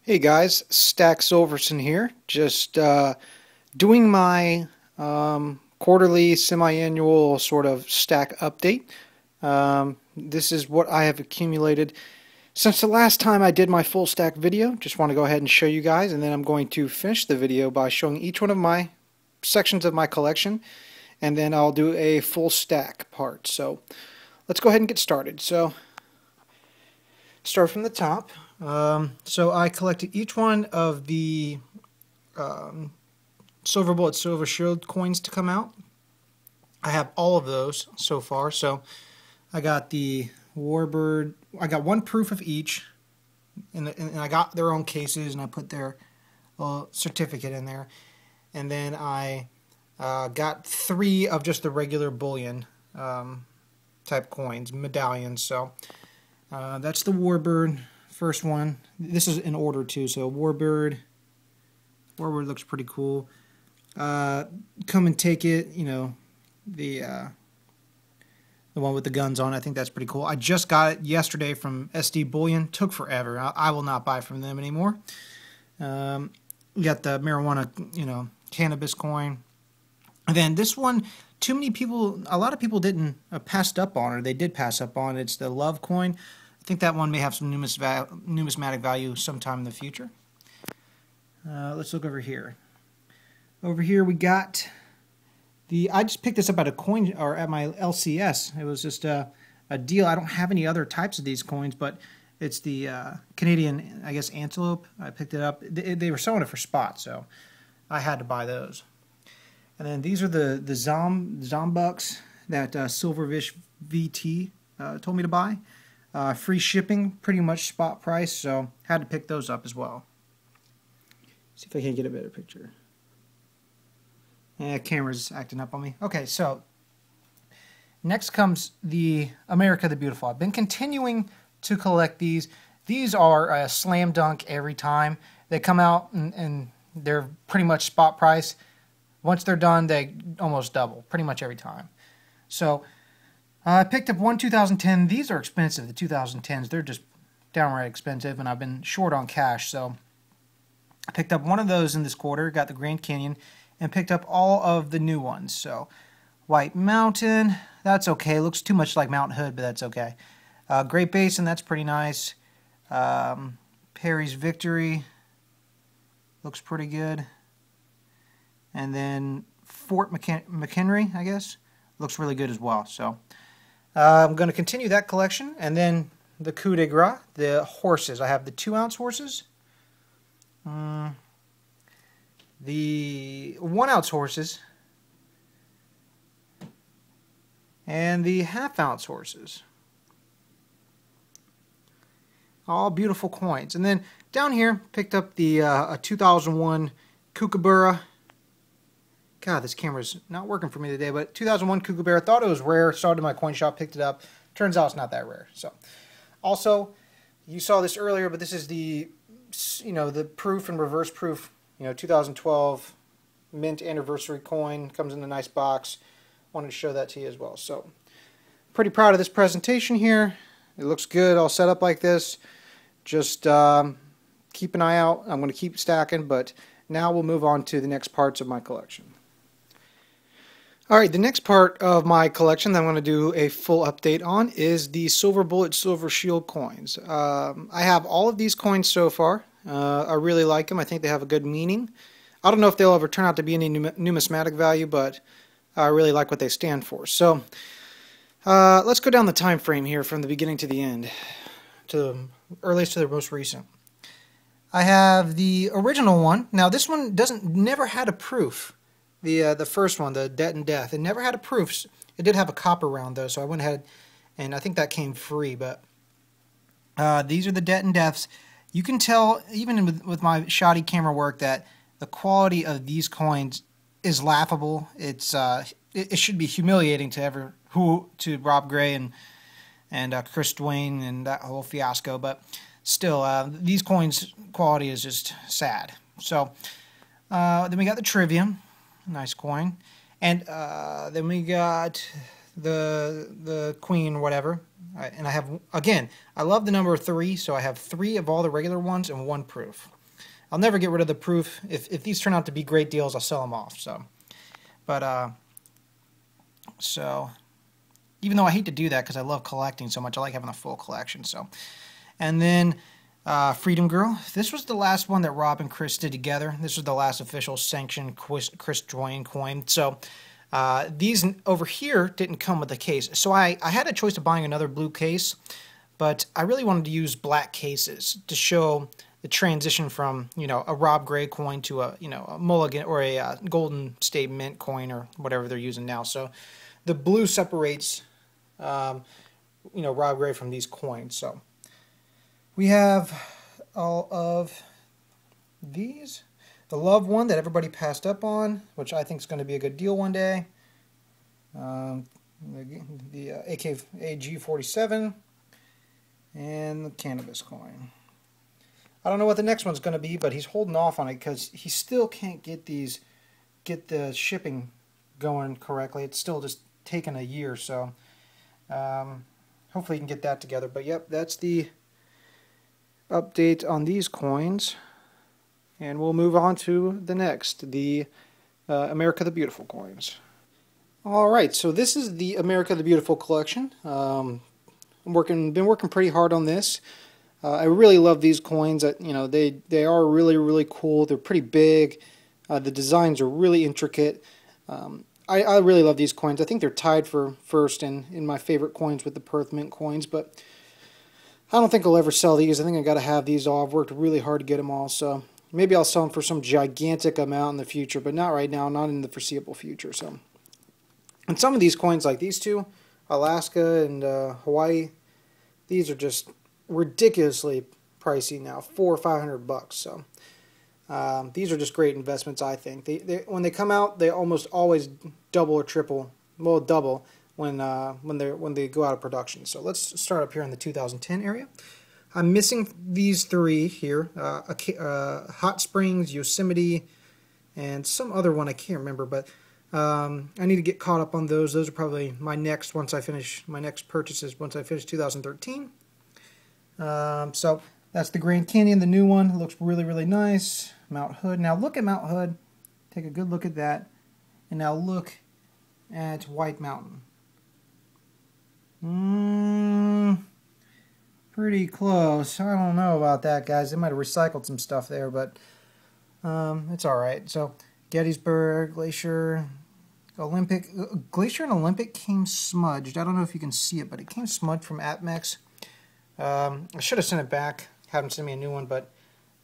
Hey guys, Stack Silverson here. Just doing my quarterly, semi-annual sort of stack update. This is what I have accumulated since the last time I did my full stack video. Just want to go ahead and show you guys, and then I'm going to finish the video by showing each one of my sections of my collection, and then I'll do a full stack part. So let's go ahead and get started. So start from the top. So I collected each one of the Silver Bullet, Silver Shield coins to come out. I have all of those so far. So I got the Warbird. I got one proof of each, and I got their own cases, and I put their certificate in there. And then I got 3 of just the regular bullion type coins, medallions. So that's the Warbird. First one. This is in order too. So Warbird looks pretty cool. Come and take it. You know, the one with the guns on. I think that's pretty cool. I just got it yesterday from SD Bullion. Took forever. I will not buy from them anymore. We got the marijuana, cannabis coin. And then this one, a lot of people didn't passed up on, or they did pass up on. It's the Love coin. I think that one may have some numismatic value sometime in the future. Let's look over here. Over here we got I just picked this up at a coin, or at my LCS. It was just a deal. I don't have any other types of these coins, but it's the Canadian, I guess, antelope. I picked it up. They were selling it for spot, so I had to buy those. And then these are the Zombucks that Silverfish VT told me to buy. Free shipping, pretty much spot price, so had to pick those up as well. See if I can get a better picture. Yeah, camera's acting up on me. Okay, so next comes the America the Beautiful. I've been continuing to collect these. These are a slam dunk every time. They come out and they're pretty much spot price. Once they're done, they almost double, pretty much every time. So I picked up one 2010. These are expensive, the 2010s. They're just downright expensive, and I've been short on cash. So I picked up one of those in this quarter, got the Grand Canyon, and picked up all of the new ones. So White Mountain, that's okay. Looks too much like Mount Hood, but that's okay. Great Basin, that's pretty nice. Perry's Victory looks pretty good. And then Fort McHenry, I guess, looks really good as well. So I'm going to continue that collection, and then the coup de grace, the horses. I have the 2-ounce horses, the 1-ounce horses, and the 1/2-ounce horses. All beautiful coins. And then down here, picked up the a 2001 Kookaburra. God, this camera's not working for me today, but 2001 Kookaburra. Thought it was rare. Saw it in my coin shop, picked it up. Turns out it's not that rare. So, also, you saw this earlier, but this is the, the proof and reverse proof, 2012 Mint anniversary coin. Comes in a nice box. Wanted to show that to you as well. So, pretty proud of this presentation here. It looks good, all set up like this. Just keep an eye out. I'm going to keep stacking, but now we'll move on to the next parts of my collection. Alright, the next part of my collection that I'm going to do a full update on is the Silver Bullet, Silver Shield coins. I have all of these coins so far. I really like them. I think they have a good meaning. I don't know if they'll ever turn out to be any numismatic value, but I really like what they stand for. So, let's go down the time frame here from the beginning to the end, to the earliest to the most recent. I have the original one. Now, this one never had a proof. The first one, the Debt and Death, it never had a proof. It did have a copper round though, so I went ahead and I think that came free. But these are the Debt and Deaths. You can tell even with my shoddy camera work that the quality of these coins is laughable. It should be humiliating to Rob Gray and Chris Dwayne and that whole fiasco. But still, these coins quality is just sad. So then we got the Trivium. Nice coin. And then we got the queen, whatever. And I have, again, I love the number 3, so I have 3 of all the regular ones and 1 proof. I'll never get rid of the proof. If these turn out to be great deals, I'll sell them off. So, but so even though I hate to do that because I love collecting so much, I like having a full collection. So, and then Freedom Girl. This was the last one that Rob and Chris did together. This was the last official sanctioned Chris Joyen coin. So these over here didn't come with a case. So I had a choice of buying another blue case, but I really wanted to use black cases to show the transition from, you know, a Rob Gray coin to a, you know, a Mulligan or a Golden State Mint coin or whatever they're using now. So the blue separates, you know, Rob Gray from these coins. So we have all of these. The Love one that everybody passed up on, which I think is going to be a good deal one day. The AG47 and the Cannabis coin. I don't know what the next one's going to be, but he's holding off on it because he still can't get the shipping going correctly. It's still just taking a year, so hopefully he can get that together. But yep, that's the update on these coins, and we'll move on to the next, the America the Beautiful coins. Alright, so this is the America the Beautiful collection. Been working pretty hard on this. I really love these coins. You know, they are really cool. They're pretty big. The designs are really intricate. I really love these coins. I think they're tied for first in my favorite coins with the Perth Mint coins, but I don't think I'll ever sell these. I think I got to have these all. I've worked really hard to get them all, so maybe I'll sell them for some gigantic amount in the future, but not right now, not in the foreseeable future. So, and some of these coins, like these two, Alaska and Hawaii, these are just ridiculously pricey now, $400 or $500. So these are just great investments, I think. When they come out, they almost always double or triple, well, double when they go out of production. So let's start up here in the 2010 area. I'm missing these 3 here: Hot Springs, Yosemite, and some other one I can't remember. But I need to get caught up on those. Those are probably my next purchases once I finish 2013. So that's the Grand Canyon, the new one. It looks really nice. Mount Hood. Now look at Mount Hood. Take a good look at that. And now look at White Mountain. Pretty close. I don't know about that, guys. They might have recycled some stuff there, but it's alright. So Gettysburg, Glacier, Olympic. Glacier and Olympic came smudged. I don't know if you can see it, but it came smudged from APMEX. I should have sent it back, have them send me a new one, but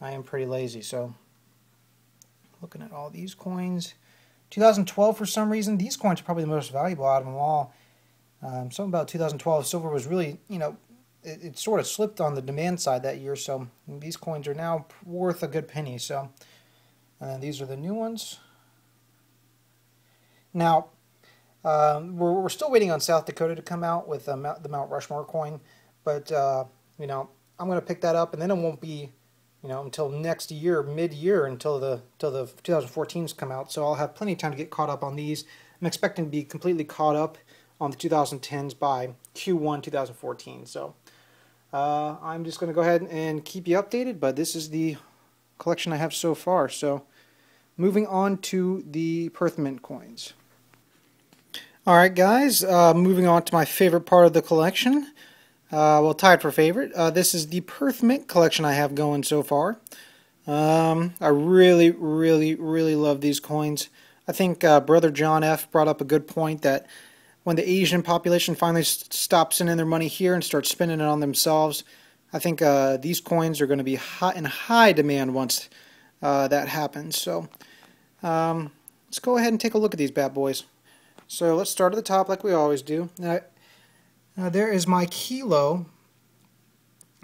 I am pretty lazy. So looking at all these coins, 2012 for some reason, these coins are probably the most valuable out of them all. Something about 2012, silver was really, you know, it sort of slipped on the demand side that year, so these coins are now worth a good penny. So, and then these are the new ones. Now, we're still waiting on South Dakota to come out with the Mount Rushmore coin, but you know, I'm going to pick that up, and then it won't be, you know, until next year, mid-year, until the 2014s come out. So I'll have plenty of time to get caught up on these. I'm expecting to be completely caught up on the 2010s by Q1 2014. So I'm just going to go ahead and keep you updated, but this is the collection I have so far. So moving on to the Perth Mint coins. Alright guys, moving on to my favorite part of the collection. Well, tied for favorite. This is the Perth Mint collection I have going so far. I really love these coins. I think Brother John F. brought up a good point that when the Asian population finally stops sending their money here and starts spending it on themselves, I think these coins are going to be in high demand once that happens. So let's go ahead and take a look at these bad boys. So let's start at the top like we always do. Now, there is my Kilo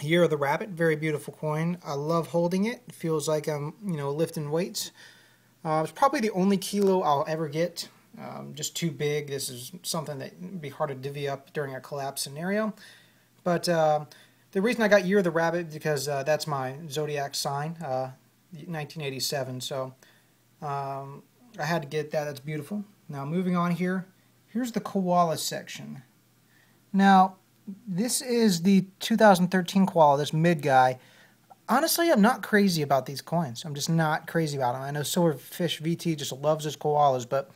Year of the Rabbit. Very beautiful coin. I love holding it. It feels like I'm, you know, lifting weights. It's probably the only Kilo I'll ever get. Just too big. This is something that would be hard to divvy up during a collapse scenario. But the reason I got Year of the Rabbit is because that's my zodiac sign, 1987. So I had to get that. That's beautiful. Now moving on here, Here's the koala section. Now, this is the 2013 koala, this mid guy. Honestly, I'm not crazy about these coins. I'm just not crazy about them. I know Silverfish VT just loves his koalas, but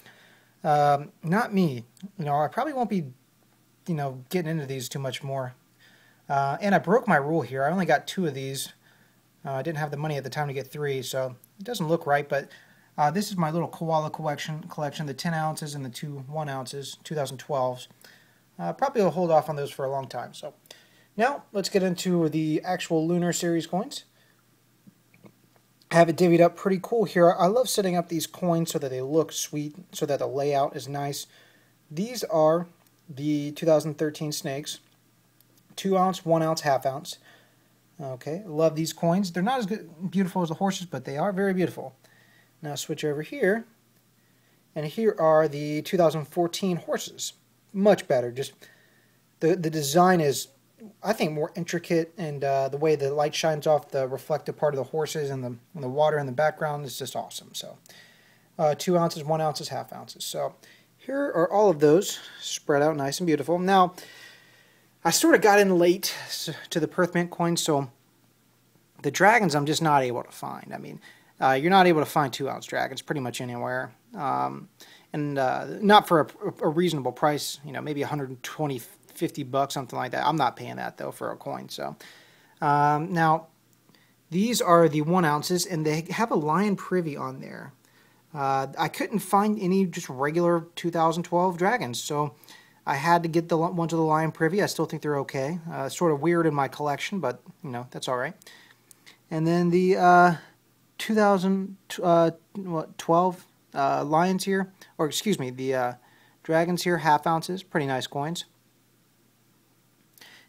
not me. You know, I probably won't be, you know, getting into these too much more. And I broke my rule here. I only got 2 of these. I didn't have the money at the time to get 3, so it doesn't look right, but this is my little koala collection, the 10 ounces and the 2 1 ounces, 2012s. Probably will hold off on those for a long time. So now let's get into the actual Lunar Series coins. I have it divvied up pretty cool here. I love setting up these coins so that they look sweet, so that the layout is nice. These are the 2013 snakes, 2 ounce, 1 ounce, half ounce. Okay, love these coins. They're not as beautiful as the horses, but they are very beautiful. Now switch over here, and here are the 2014 horses. Much better. Just the design is, I think, more intricate, and the way the light shines off the reflective part of the horses and the water in the background is just awesome. So 2 ounces, 1 ounces, half ounces. So here are all of those spread out nice and beautiful. Now, I sort of got in late to the Perth Mint coins, so the dragons I'm just not able to find. I mean, you're not able to find 2 ounce dragons pretty much anywhere. And not for a reasonable price, you know, maybe 120, 50 bucks, something like that. I'm not paying that, though, for a coin. So now, these are the 1 ounces, and they have a lion privy on there. I couldn't find any just regular 2012 dragons, so I had to get the ones with the lion privy. I still think they're okay. Sort of weird in my collection, but, you know, that's all right. And then the 2012 lions here, or excuse me, the dragons here, half ounces, pretty nice coins.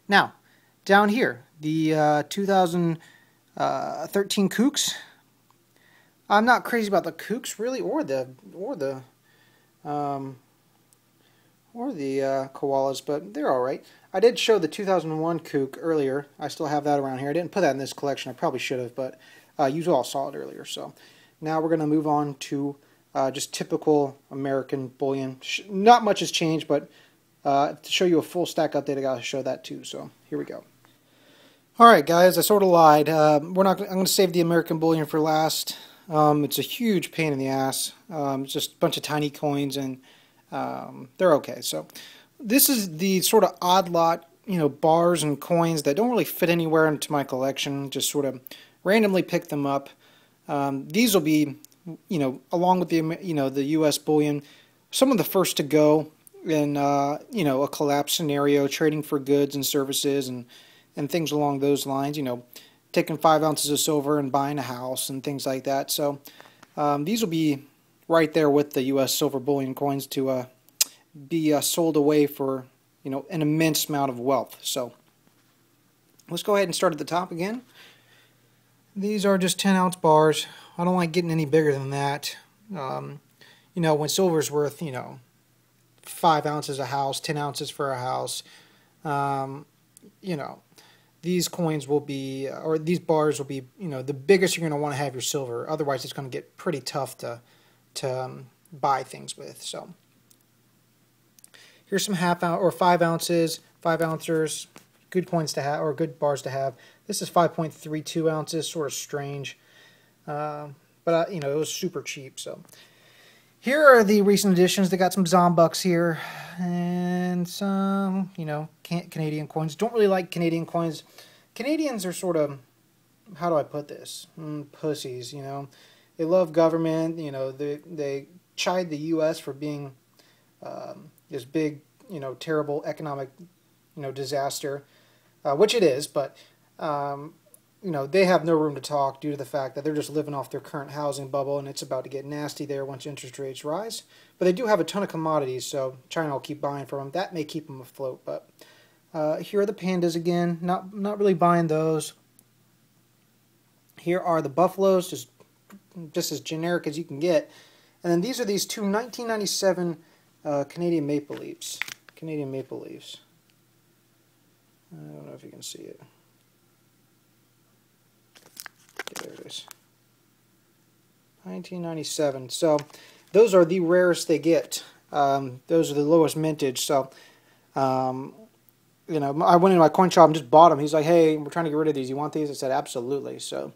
Now, down here, the 2013 kooks. I'm not crazy about the kooks really, or the koalas, but they're all right. I did show the 2001 kook earlier. I still have that around here. I didn't put that in this collection. I probably should have, but you all saw it earlier. So now we're going to move on to just typical American bullion. Not much has changed, but to show you a full stack update, I got to show that too. So here we go. All right, guys, I sort of lied. I'm going to save the American bullion for last. It's a huge pain in the ass. It's just a bunch of tiny coins, and they're okay. So this is the sort of odd lot, you know, bars and coins that don't really fit anywhere into my collection. Just sort of randomly pick them up. These will be, you know, along with the, you know, the U.S. bullion, some of the first to go in, you know, a collapse scenario, trading for goods and services and things along those lines. You know, taking 5 ounces of silver and buying a house and things like that. So these will be right there with the U.S. silver bullion coins to be sold away for, you know, an immense amount of wealth. So let's go ahead and start at the top again. These are just 10 ounce bars. I don't like getting any bigger than that. You know, when silver's worth, you know, 5 ounces a house, 10 ounces for a house, you know, these coins will be, or these bars will be, you know, the biggest you're going to want to have your silver. Otherwise, it's going to get pretty tough to buy things with. So here's some half ounce or 5 ounces, 5 ouncers, good coins to have, or good bars to have. This is 5.32 ounces, sort of strange, but you know, it was super cheap. So here are the recent additions. They got some Zombucks here and some, you know, Canadian coins. Don't really like Canadian coins. Canadians are sort of, how do I put this? Pussies, you know. They love government, you know. They chide the U.S. for being this big, you know, terrible economic, you know, disaster, which it is, but you know, they have no room to talk due to the fact that they're just living off their current housing bubble, and it's about to get nasty there once interest rates rise. But they do have a ton of commodities, so China will keep buying from them. That may keep them afloat. But here are the pandas again. Not really buying those. Here are the buffaloes, just as generic as you can get. And then these are these two 1997 Canadian maple leaves. Canadian maple leaves. I don't know if you can see it. There it is. 1997. So those are the rarest they get. Those are the lowest mintage. So, you know, I went into my coin shop and just bought them. He's like, "Hey, we're trying to get rid of these. You want these?" I said, "Absolutely." So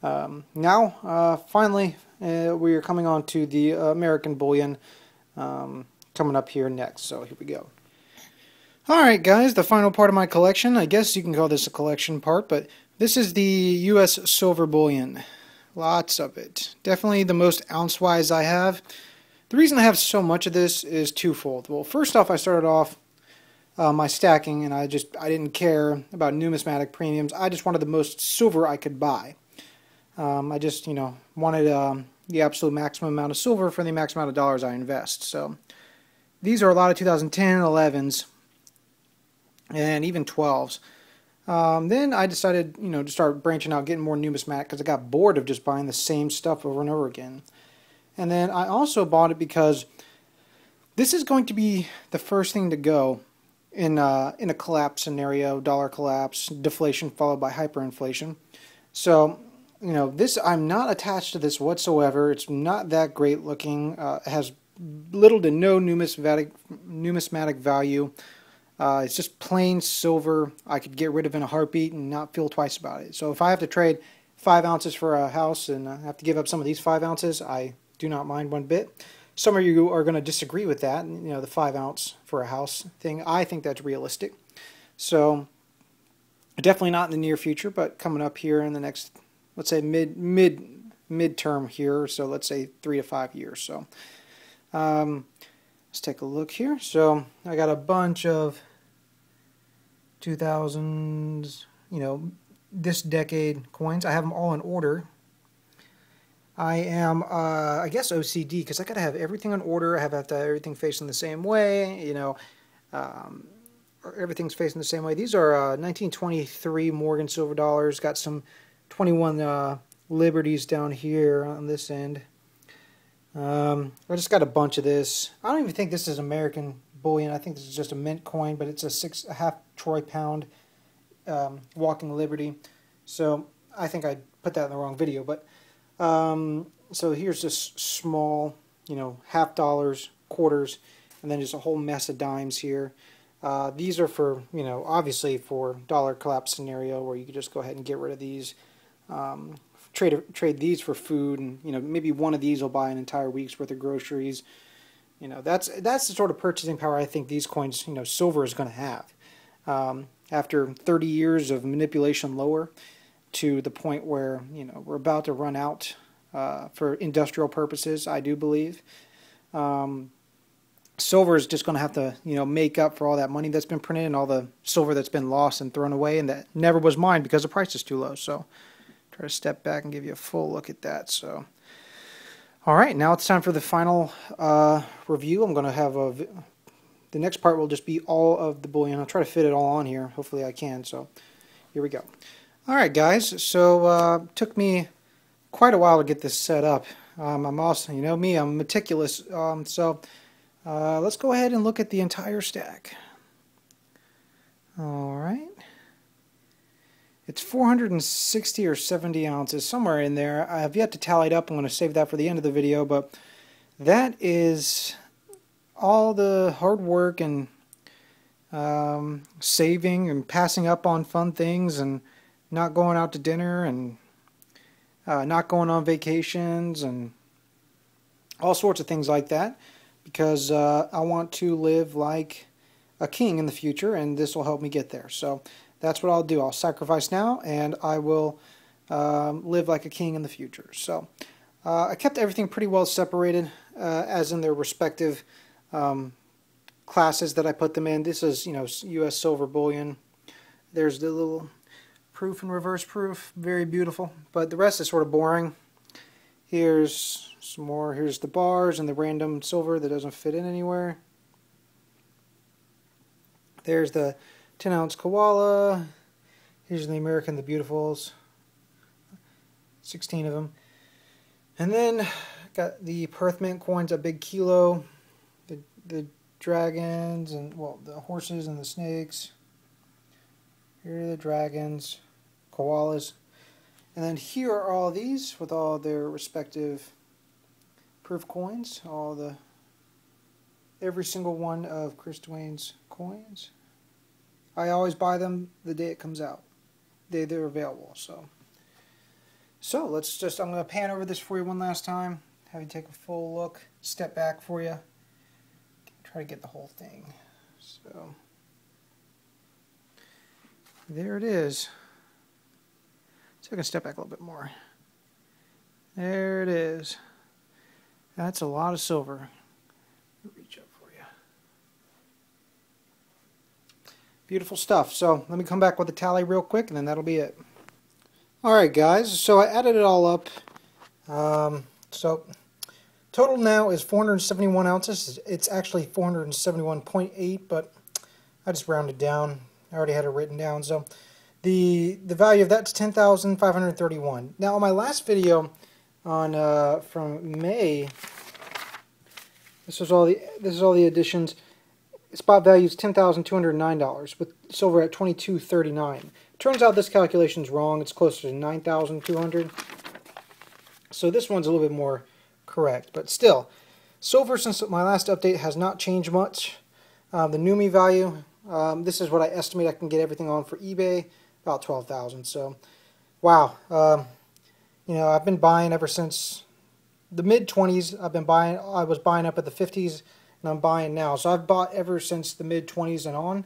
now, finally, we are coming on to the American bullion coming up here next. So here we go. Alright guys, the final part of my collection. I guess you can call this a collection part, but this is the US silver bullion. Lots of it. Definitely the most ounce-wise I have. The reason I have so much of this is twofold. Well, first off, I started off my stacking, and I didn't care about numismatic premiums. I just wanted the most silver I could buy. I just, you know, wanted the absolute maximum amount of silver for the maximum amount of dollars I invest. So these are a lot of 2010 11s. And even 12s. Then I decided, you know, to start branching out, getting more numismatic, because I got bored of just buying the same stuff over and over again. And then I also bought it because this is going to be the first thing to go in a collapse scenario, dollar collapse, deflation followed by hyperinflation. So, you know, this, I'm not attached to this whatsoever. It's not that great looking. It has little to no numismatic value. It's just plain silver. I could get rid of in a heartbeat and not feel twice about it. So if I have to trade 5 ounces for a house and I have to give up some of these 5 ounces, I do not mind one bit. Some of you are going to disagree with that, you know, the 5 ounce for a house thing. I think that's realistic. So definitely not in the near future, but coming up here in the next, let's say midterm here. So let's say 3 to 5 years. So let's take a look here. So I got a bunch of 2000s, you know, this decade coins. I have them all in order. I am, I guess OCD, because I got to have everything in order. I have to have everything facing the same way, you know, everything's facing the same way. These are 1923 Morgan silver dollars. Got some 21 Liberties down here on this end. I just got a bunch of this. I don't even think this is American bullion. I think this is just a mint coin, but it's a half troy pound walking Liberty. So I think I put that in the wrong video. But so here's just small, you know, half dollars, quarters, and then just a whole mess of dimes here. These are for, you know, obviously for dollar collapse scenario where you could just go ahead and get rid of these. Trade these for food, and you know, maybe one of these will buy an entire week's worth of groceries. You know, that's the sort of purchasing power I think these coins, you know, silver is going to have. After 30 years of manipulation lower, to the point where, you know, we're about to run out for industrial purposes, I do believe. Silver is just going to have to, you know, make up for all that money that's been printed and all the silver that's been lost and thrown away, and that never was mined because the price is too low. So try to step back and give you a full look at that. So, all right, now it's time for the final review. I'm going to have the next part will just be all of the bullion. I'll try to fit it all on here. Hopefully I can. So here we go. All right, guys. So took me quite a while to get this set up. I'm also, you know me, I'm meticulous. So let's go ahead and look at the entire stack. All right. It's 460 or 70 ounces, somewhere in there. I have yet to tally it up. I'm going to save that for the end of the video, but that is all the hard work and saving and passing up on fun things and not going out to dinner and not going on vacations and all sorts of things like that, because I want to live like a king in the future, and this will help me get there. So that's what I'll do. I'll sacrifice now, and I will live like a king in the future. So I kept everything pretty well separated, as in their respective classes that I put them in. This is, you know, U.S. silver bullion. There's the little proof and reverse proof. Very beautiful. But the rest is sort of boring. Here's some more. Here's the bars and the random silver that doesn't fit in anywhere. There's the 10-ounce koala. Here's the American, the Beautifuls. 16 of them. And then got the Perth Mint coins, a big kilo. The dragons and, well, the horses and the snakes. Here are the dragons, koalas. And then here are all these with all their respective proof coins. All the every single one of Chris Dwayne's coins. I always buy them the day it comes out. They're available. So let's just, I'm going to pan over this for you one last time. Have you take a full look. Step back for you. Try to get the whole thing. So there it is. So I can step back a little bit more. There it is. That's a lot of silver. Reach up for you. Beautiful stuff. So let me come back with the tally real quick, and then that'll be it. Alright guys, so I added it all up. So total now is 471 ounces. It's actually 471.8, but I just rounded down. I already had it written down. So the value of that's 10,531. Now on my last video on from May, this is all the additions. Spot value is $10,209 with silver at $22.39. Turns out this calculation is wrong. It's closer to $9,200. So this one's a little bit more correct, but still, silver since my last update has not changed much. The Numi value, this is what I estimate I can get everything on for eBay, about $12,000. So, wow. You know, I've been buying ever since the mid-20s. I've been buying. I was buying up at the 50s, and I'm buying now. So I've bought ever since the mid-20s and on.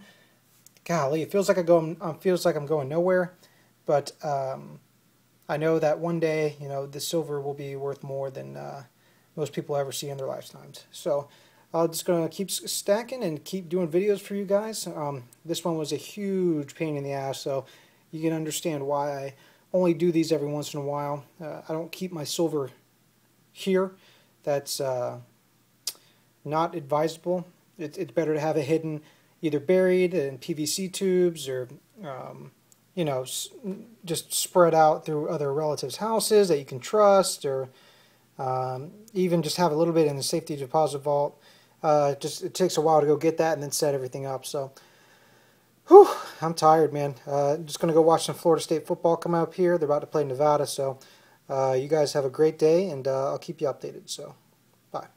Golly, it feels like I'm going nowhere, but I know that one day, you know, the silver will be worth more than most people ever see in their lifetimes. So I'm just going to keep stacking and keep doing videos for you guys. This one was a huge pain in the ass, so you can understand why I only do these every once in a while. I don't keep my silver here. That's not advisable. It's better to have it hidden, either buried in PVC tubes or, you know, just spread out through other relatives' houses that you can trust, or even just have a little bit in the safety deposit vault. It takes a while to go get that and then set everything up. So, whew, I'm tired, man. I'm just going to go watch some Florida State football come up here. They're about to play Nevada. So, you guys have a great day, and I'll keep you updated. So, bye.